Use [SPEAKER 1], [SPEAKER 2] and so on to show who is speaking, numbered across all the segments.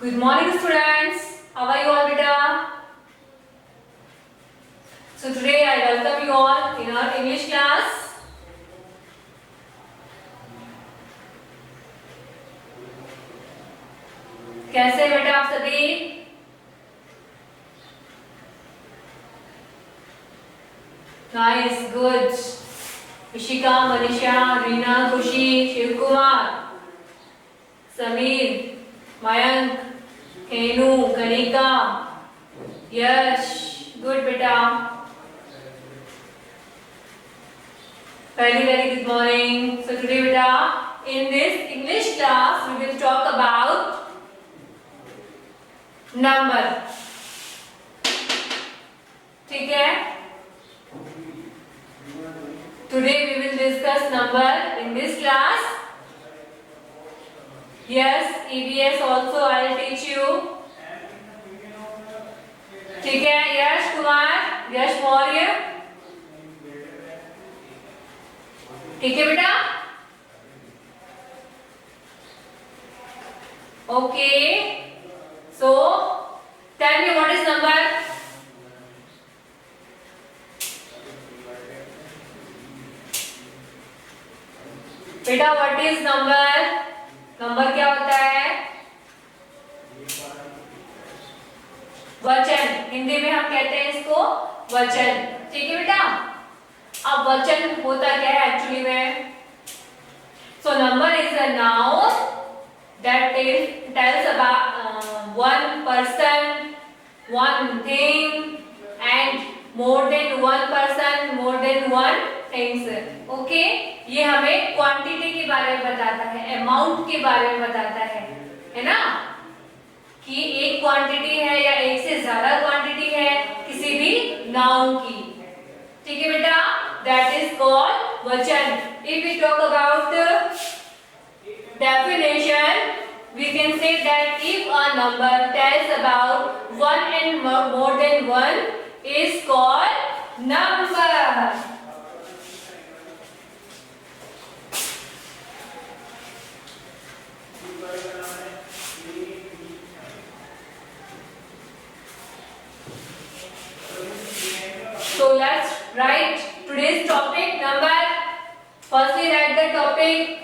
[SPEAKER 1] Good morning students. How are you all beta? So today I welcome you all in our English class. कैसे हैं बेटा आप सभी? Nice, good. Ishika, Manisha, Reena, खुशी, शिव कुमार, समीर, मयंक, हेनू, कनिका, यश, good बेटा. Very good morning. So today beta, in this English class we will talk about number. ठीक है? Today we will discuss number in this class. Yes, EVS also I will teach you. ठीक है? यश कुमार, यश मौर्य. ठीक है बेटा? Okay. So tell me what is number? बेटा what is number? Number क्या होता है? वचन. हिंदी में हम कहते हैं इसको वचन. ठीक है बेटा? अब वचन होता क्या है एक्चुअली में? So number is a noun that tells about one person, one thing, and more than one person, more than one things. Okay? ये हमें क्वांटिटी के बारे में बताता है, अमाउंट के बारे में बताता है ना? कि एक क्वांटिटी है या एक से ज्यादा क्वांटिटी है किसी भी नाउन की. ठीक है बेटा? That is called वचन. If we talk about the definition, we can say that if a number tells about one and more than one is called number. So let's write today's topic number. Firstly write the topic.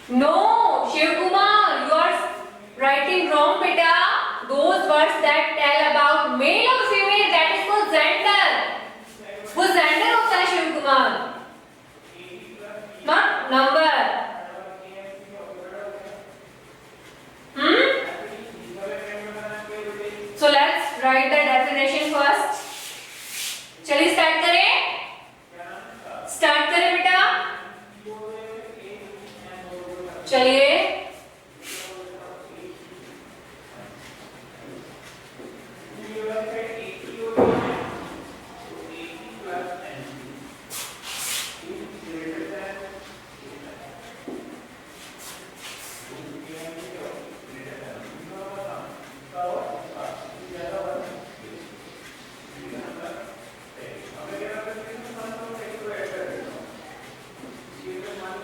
[SPEAKER 1] No, Shiv Kumar, you are writing wrong beta. Those words that tell about male or female, that is called gender. वो gender होता है Shiv Kumar, not number. So let's write the definition first. चलिए start करें. Start करें बेटा. चलिए.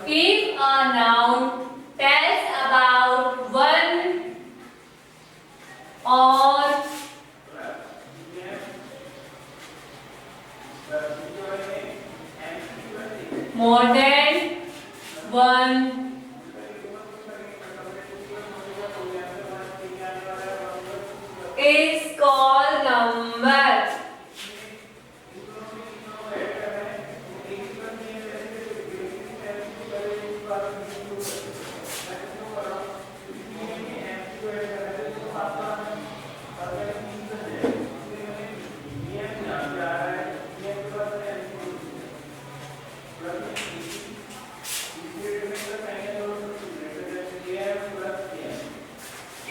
[SPEAKER 1] If a noun tells about one or more than one is called number.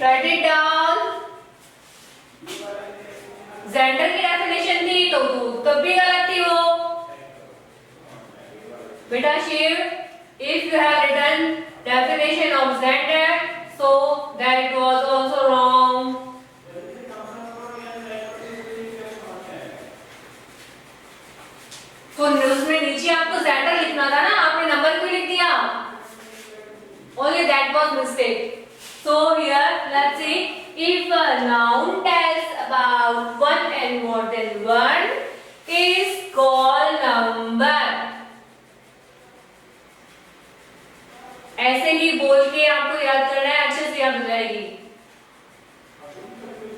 [SPEAKER 1] Write it down. Gender की definition थी तो तब भी गलत थी वो बेटा. Shiv, if you have written definition of gender, so that was also wrong. तो उसमें नीचे आपको जेंडर लिखना था ना, आपने number was mistake. So here let's see, if a noun tells about one and more than one is called number. ऐसे ही बोल के आपको याद करना है, अच्छे से याद हो जाएगी,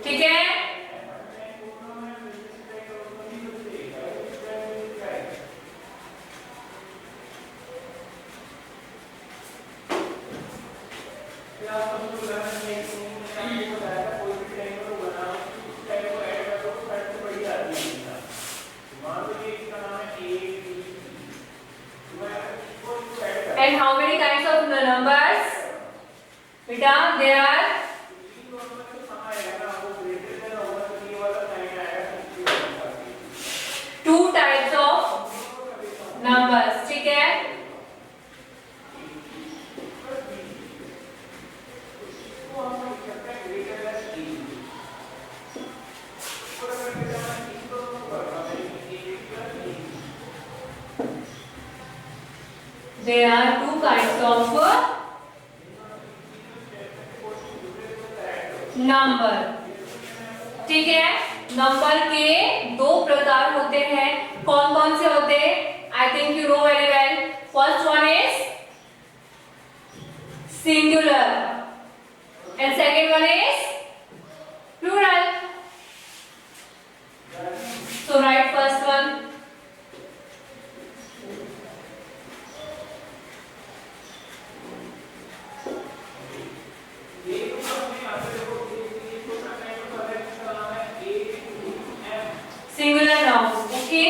[SPEAKER 1] ठीक है। And how many kinds of numbers? Beta, there are two types of numbers, ठीक है। There are two kinds of number, ठीक है। नंबर के दो प्रकार होते हैं, कौन कौन से होते हैं? I think you know very well. First one is singular and second one is plural. So write first one. Singular nouns, okay?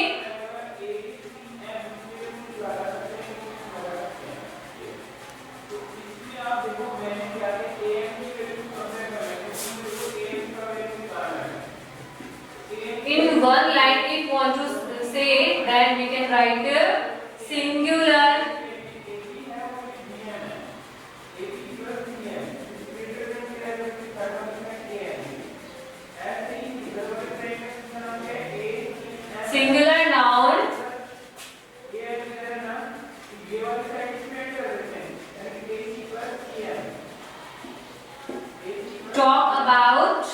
[SPEAKER 1] In one line, if you want to say, then we can write singular. Singular noun talk about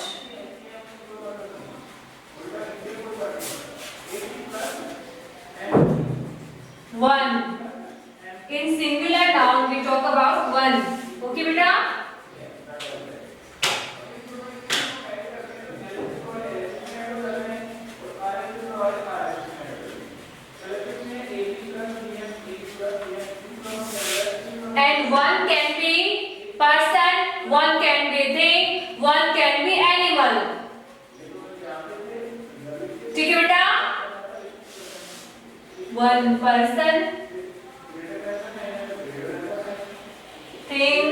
[SPEAKER 1] one. In singular noun we talk about one. Okay beta? And one can be person, one can be thing, one can be animal. ठीक है बेटा? One person, thing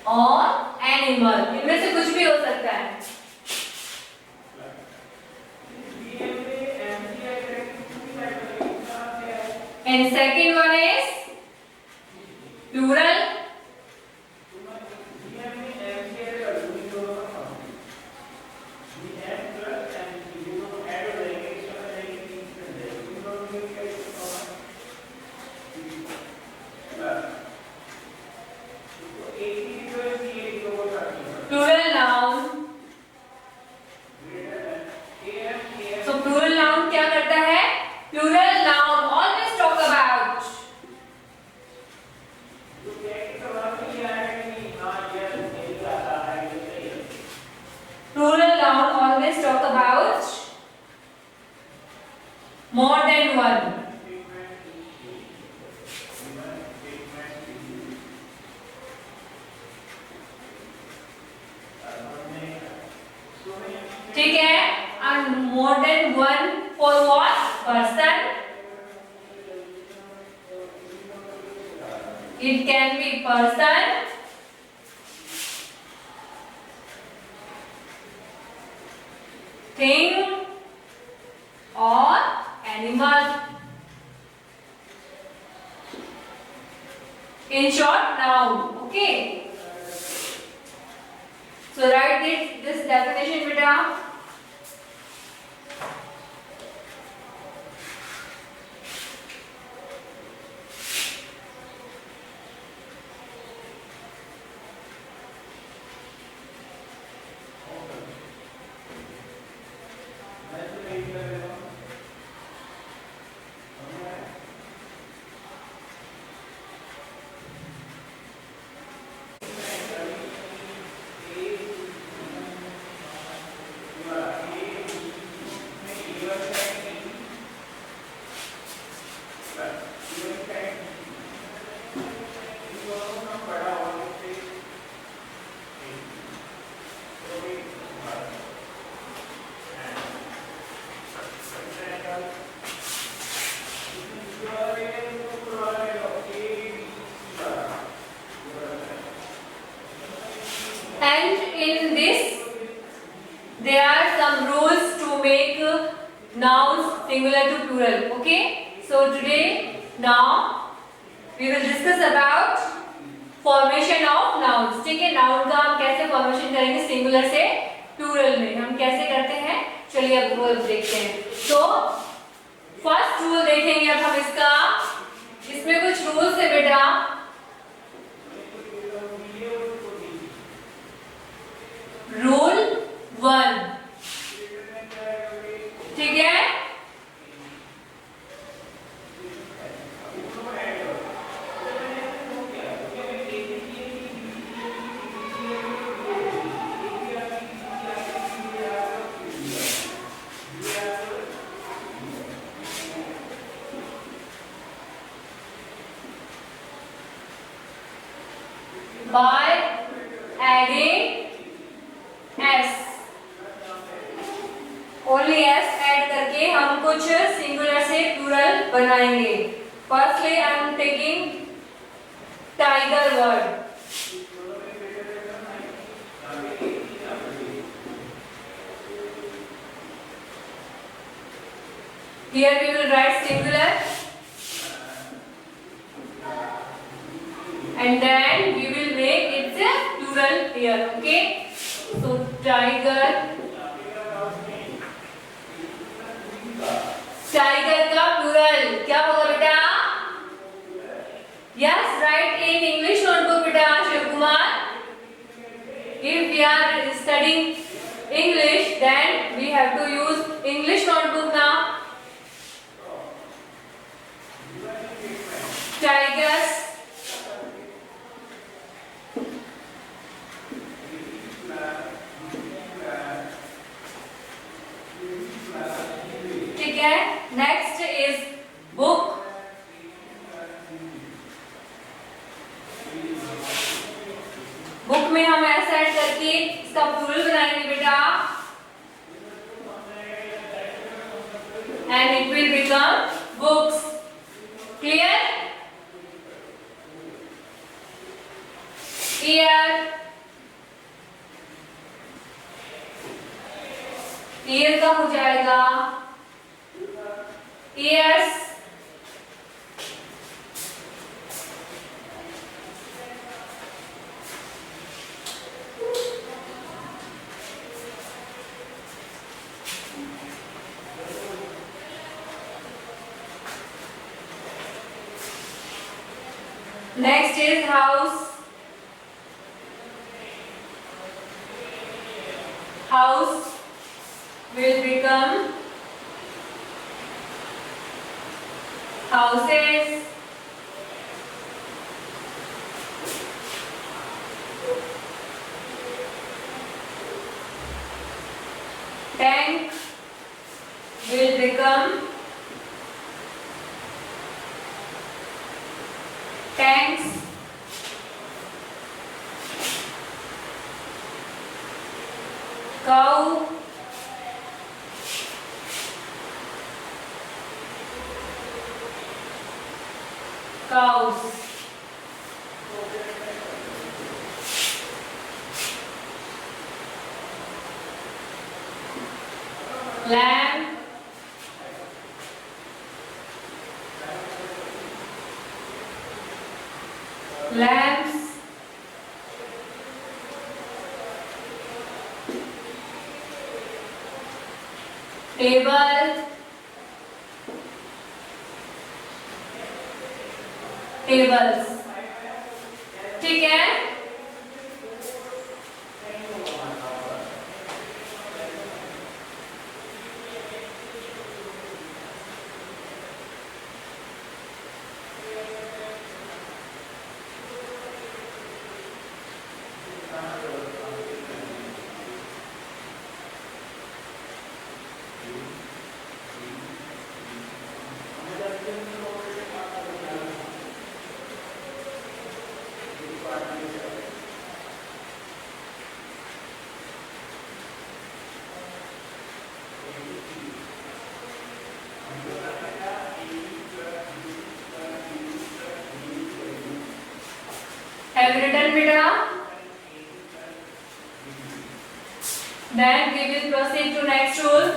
[SPEAKER 1] और animal, इनमें से कुछ भी हो सकता है। And second one is plural. Plural noun. So plural noun क्या करता है? Plural noun always talk about plural noun always talk about more than one. ठीक है, and more than one for what? Person. It can be person, thing or animal. In short, noun. Okay. So write this definition, beta. nouns singular to plural. Okay, so today now we will discuss about formation of nouns. ठीक है, noun का हम कैसे formation करेंगे singular से plural में, हम कैसे करते हैं, चलिए अब वो देखते हैं. तो फर्स्ट रूल देखेंगे अब हम इसका. इसमें कुछ रूल्स है बेटा. रूल 1, ठीक है. By adding s, only s add करके हम कुछ सिंगुलर से प्लूरल बनाएंगे. Firstly I am taking tiger word. Here we will write singular and then we will make it a plural here. Okay, so tiger. Tiger का plural क्या होगा बेटा? Yes, right in English notebook बेटा Shiv Kumar. If we are studying English, then we have to use English notebook now. Tigers. ठीक है. Next is book. Book में हम ऐसा ऐड करके इसका प्लूरल बनाएंगे बेटा, and it will become books. Clear? Year. Year का हो जाएगा ears. Next is house. House will become houses. Tank will become tanks. Cow cows. Lamb. Lambs. Table. Tables. ठीक है. Have you written beta? Then we will proceed to next rule.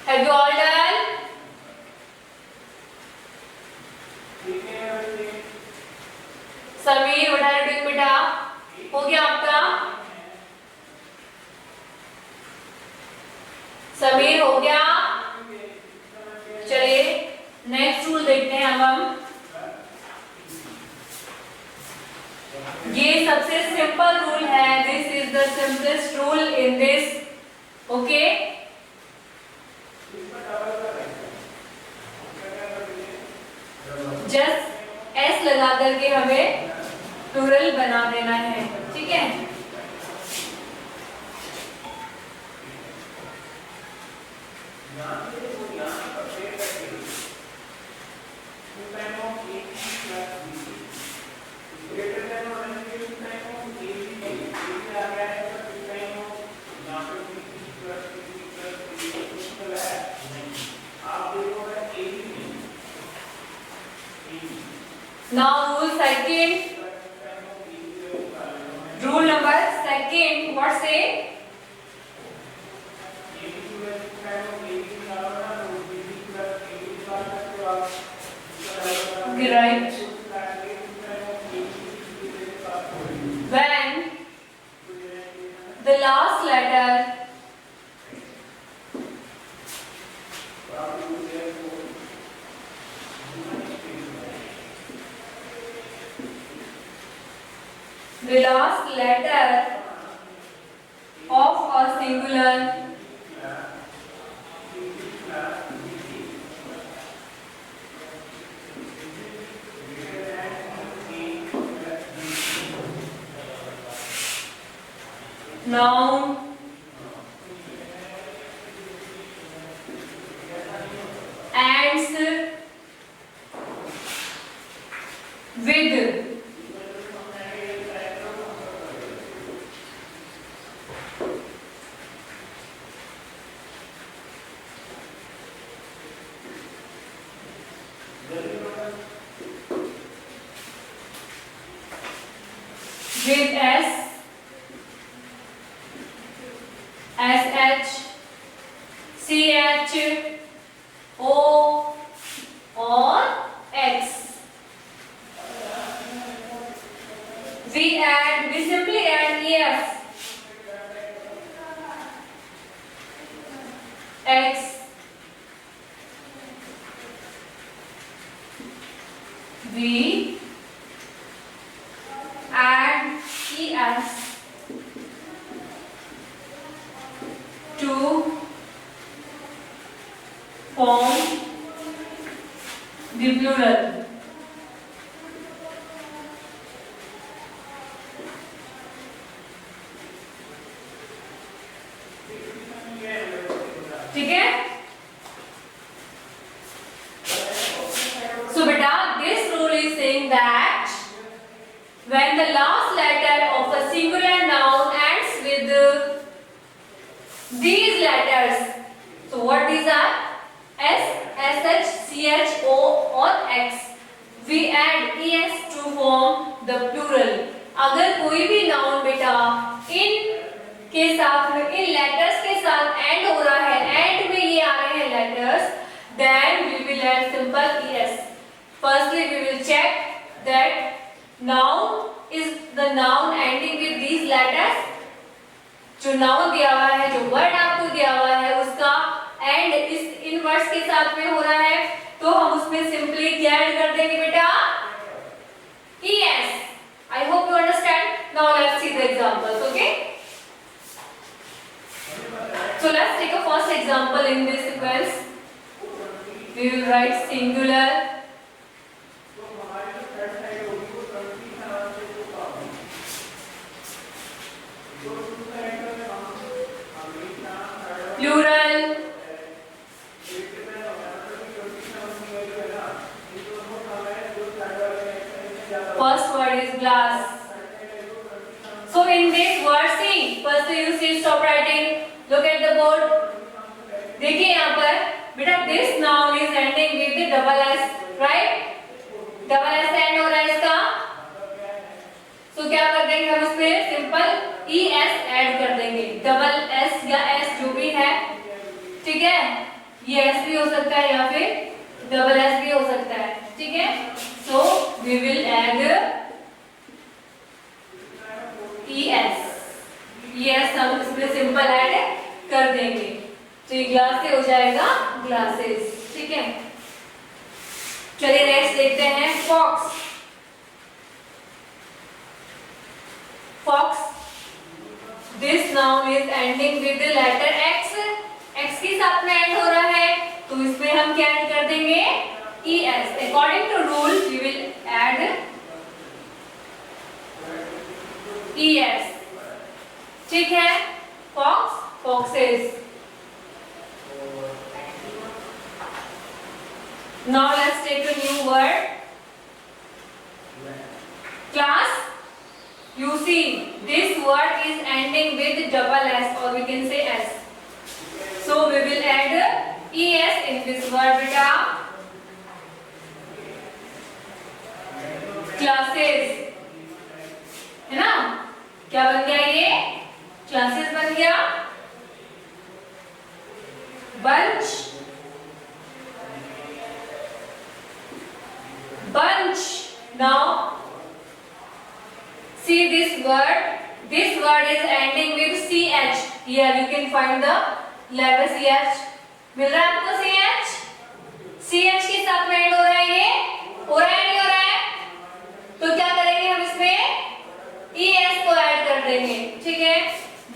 [SPEAKER 1] Have you all done? Sameer, what are you doing बेटा? हो गया आपका? समीर हो गया? चलिए next rule देखते हैं अब हम। ये सबसे सिंपल रूल है। This is the simplest rule in this, okay? Just S लगा करके हमें प्लूरल बना देना है, ठीक है? Now rule second, rule number second, what say? Okay, right. When the last letter of a singular noun ends with S, SH, CH, O or X. We simply add ES, X, we add ES to form the plural. ठीक है? So beta, this rule is saying that when the last letter of a singular noun ends with these letters, so what these are? S, SH, CH, O or X. We add ES to form the plural. अगर कोई भी noun बेटा इन के साथ में इन letters के साथ and हो रहा है, एंड में ये आ रहे हैं letters, then we will add simple es. Firstly we will check that noun is the noun ending with these letters. जो नाउन दिया हुआ है, जो वर्ड आपको दिया हुआ है, उसका एंड इस इन वर्ड्स के साथ में हो रहा है, तो हम उसमें सिंपली क्या ऐड कर देंगे बेटा? es. I hope you understand. Now let's see the examples, okay? So let's take a first example in this sequence. We will write singular simple. First word is glass. So in this word see, first you see, stop writing. Look at the board. देखिए यहाँ पर बेटा this noun is ending with the double s, right? Double s end हो रहा है इसका. So क्या कर देंगे हम इस पे सिंपल es ऐड कर देंगे. डबल s या s जो भी है, ठीक है? ये s भी हो सकता है या फिर डबल s भी हो सकता है, ठीक है? So we will add es हम इसमें सिंपल ऐड कर देंगे. तो ये ग्लास से हो जाएगा ग्लासेस, ठीक है? चलिए नेक्स्ट देखते हैं fox. Fox this noun is ending with the letter x. x के साथ में एंड हो रहा है, तो इसमें हम क्या ऐड कर देंगे? es. According to rule we will add es, ठीक है? Fox, foxes. Now let's take a new word. Class. You see, this word is ending with double s, or we can say s. So we will add es in this word, beta. Classes. है ना? क्या बन गया ये? Classes बन गया. Bunch. Bunch. Now see this word. This word is ending with ch. Here you can find the letter ch. मिल रहा है आपको ch? ch के साथ में एंड हो रहा है ये? हो रहा है नहीं हो रहा है? तो क्या करेंगे हम इसमें? es को ऐड कर देंगे, ठीक है?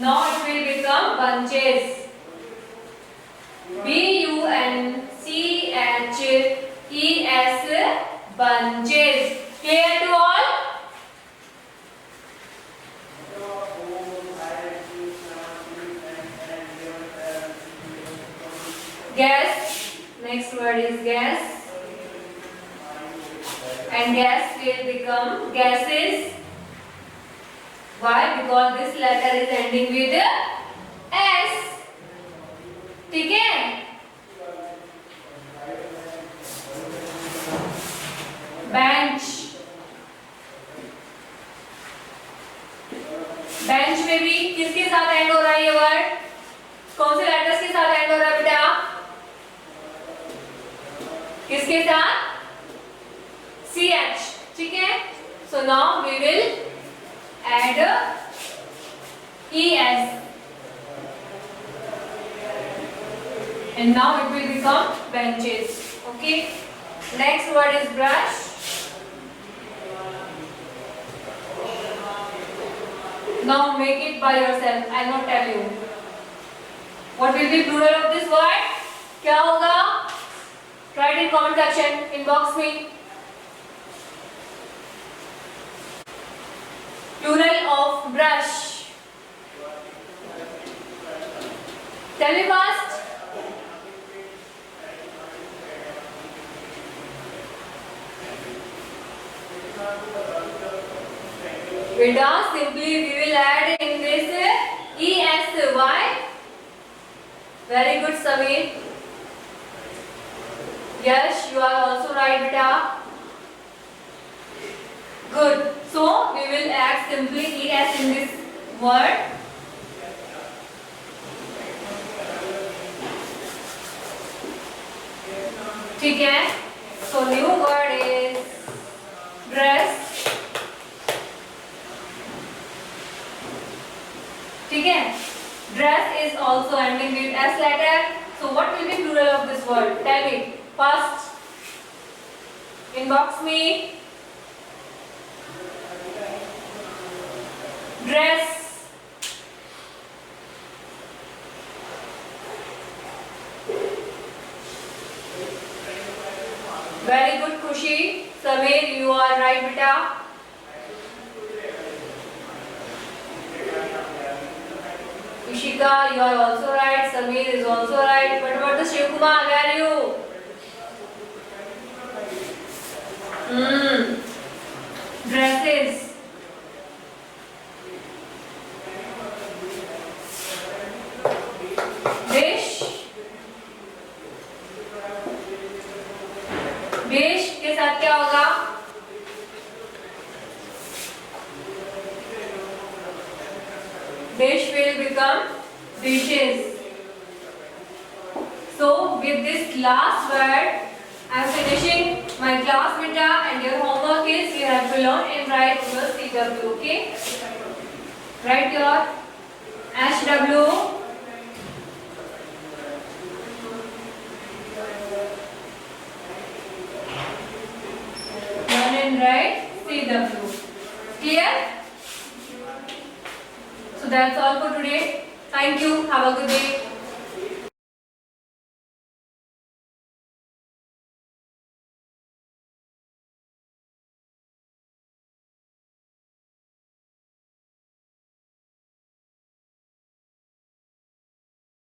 [SPEAKER 1] Now it will become bunches. bunches. Bunches. Clear to all? Gas. Next word is gas. And gas will become gases. Why? Because this letter is ending with s. ठीक है? बेंच. बेंच में भी किसके साथ एंड हो रहा है ये वर्ड? कौन से लेटर्स के साथ एंड हो रहा है बेटा? किसके साथ? ch, ठीक है? So now we will add es, and now it will become benches. Okay. Next word is brush. Now make it by yourself. I will not tell you. What will be plural of this word? क्या होगा? Write in comment section. Inbox me. Plural of brush. Tell me fast. Beta, simply we will add in this es. Why? Very good, Samir. Yes, you are also right, beta. Good. So we will add simply es in this word. ठीक है? So new word is dress. ठीक है? Dress is also ending with s letter. So what will be plural of this word? Tell me first. Inbox me. Dress. Very good, Khushi. Samir, you are right, beta. Ishika. Ritika, you are also right. Sameer is also right. What about the Shiv Kumar? Where are you? Dresses. Dish. Dish के साथ क्या होगा? Dish will become dishes. So with this last word, I am finishing my class, beta, and your homework is you have to learn and write your CW. Okay? Write your HW. Learn and write CW. Clear? So that's all for today. Thank you. Have a good day.